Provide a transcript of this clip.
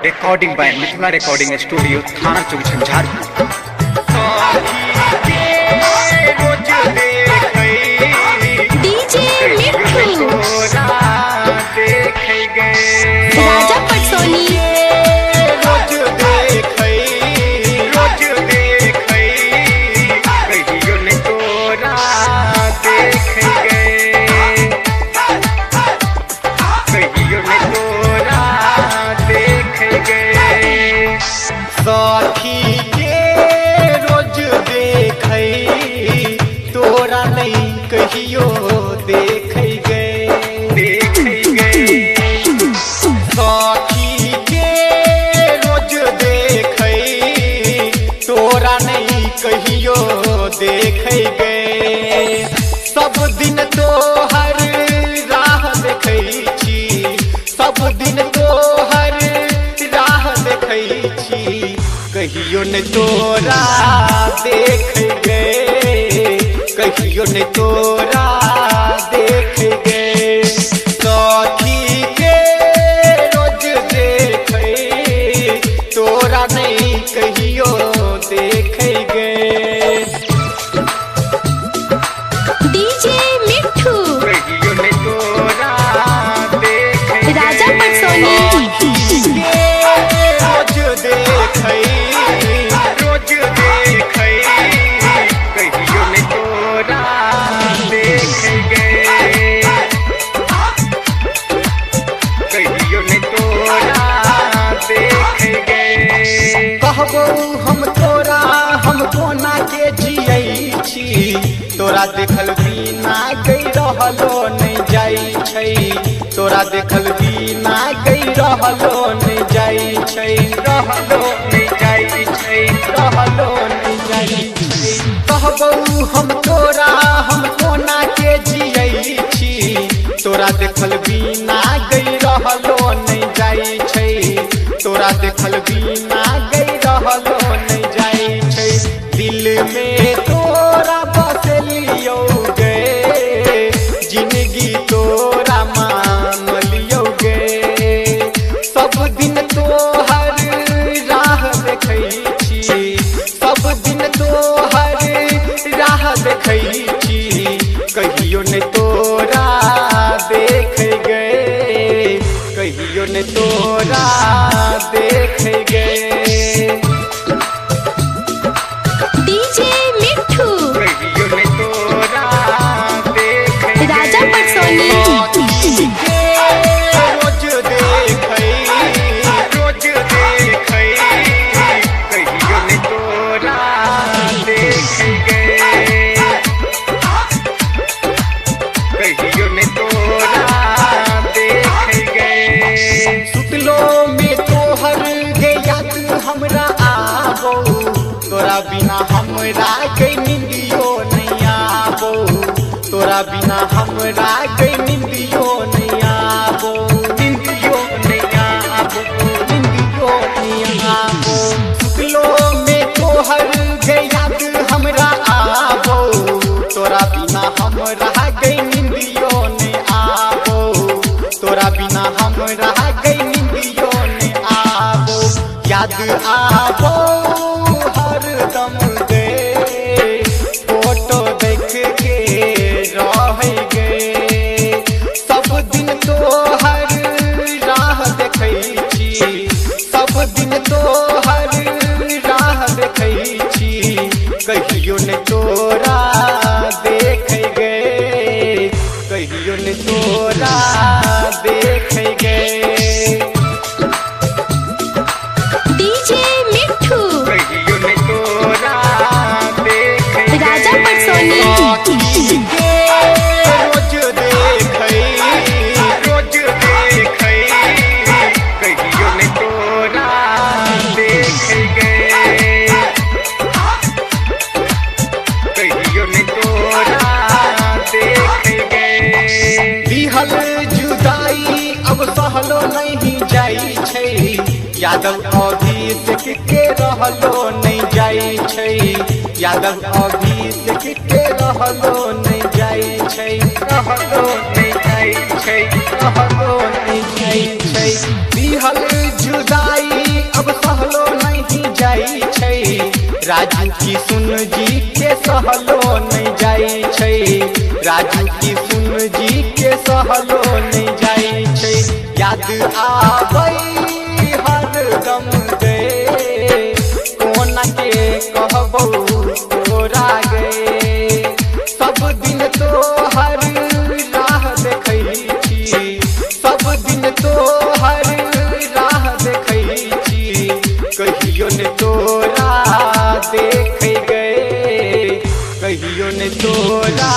Recording by Mithila recording studio थाना चौक Jhanjharpur. DJ मिठू राजा पटसोनी साथी के रोज देखै तोरा नहीं कहियो देखै गए साथी के रोज देखै तोरा नहीं कहियो देखै गए सब दिन तो हर राह देखै छी सब दिन तो हर राह देखै छी कहियो न तोरा देख गए कहियो न तोरा देख गए साथी के रोज देखे तोरा नहीं कहियो देख गए डीजे मिठू कहियो ने तोरा देख राजा पटसोनी रोज देखै रोज देखै कहियो ने तोरा देख गए कहियो ने तोरा देख गए कहबो हम तोरा हम कोना के जियै छी तोरा देखल बिना गई रहलो नहीं जाइ छै तोरा देखल बिना गई रहलो नहीं जाइ छै रहलो नहीं जाइ छै रहलो नहीं जाइ छै कहबो हम तोरा हम कोना के जियै छी तोरा देखल बिना गई रहलो नहीं जाइ छै तोरा देखल बिना गई रहलो नहीं जाइ छै दिल में तोरा बसलियो गे जिंदगी तोरा मान लियो गे सब दिन तोहर राह देखै छी सब दिन तोहर राह देखै छी कहियो ने तोरा देख गए कहियो ने तोरा देख गए डीजे मिठू कहियो ने तोरा देख राजा पटसोनी रोज देखै रोज देखै कहियो ने तोरा देख गए कहियो ने तोरा देख गए सुतलो में तोहर के याद हमरा आबो तोरा बिना हमरा के निंदियो नहीं आबो तोरा बिना हमरा के निंदियो नहीं आबो निंदियो नहीं आबो निंदियो नहीं आबो सुतलो में तोहर के याद हमरा आबो तोरा बिना हमरा के निंदियो नहीं आबो तोरा बिना हमरा के निंदियो नहीं आबो याद आबो हरदम गे फोटो देख के रह गे सब दिन तोहर राह देखै छी सब दिन तोहर राह देखै छी कहियो ने तोरा देख गए कहियो ने तोरा देख गए डीजे मिठू कहियो ने तोरा देख राजा पटसोनी रोज देखै रोज देखै कहियो ने तोरा देख गए कहियो ने तोरा देख गए दिहल जुदाई अब सहलो नहीं जाइ छै यादव अभिषेक के रहलो नहीं जाइ छै यादव अभिषेक के रहलो नहीं जाइ छै रहलो नहीं जाइ छै रहलो नहीं जाइ दिहल जुदाई अब सहलो नहीं जाई छै, राजू की सुन जी के सहलो नहीं जाई छै, राजू की सुन जी के सहलो नहीं जाई छै। याद आबै हरदम गे कोना के कहबौ तोरा गे, सब दिन तो हर राह देखै छी, सब दिन तो हर राह देखै छी, कहियो ने तोरा देखै गे, कहियो ने तोरा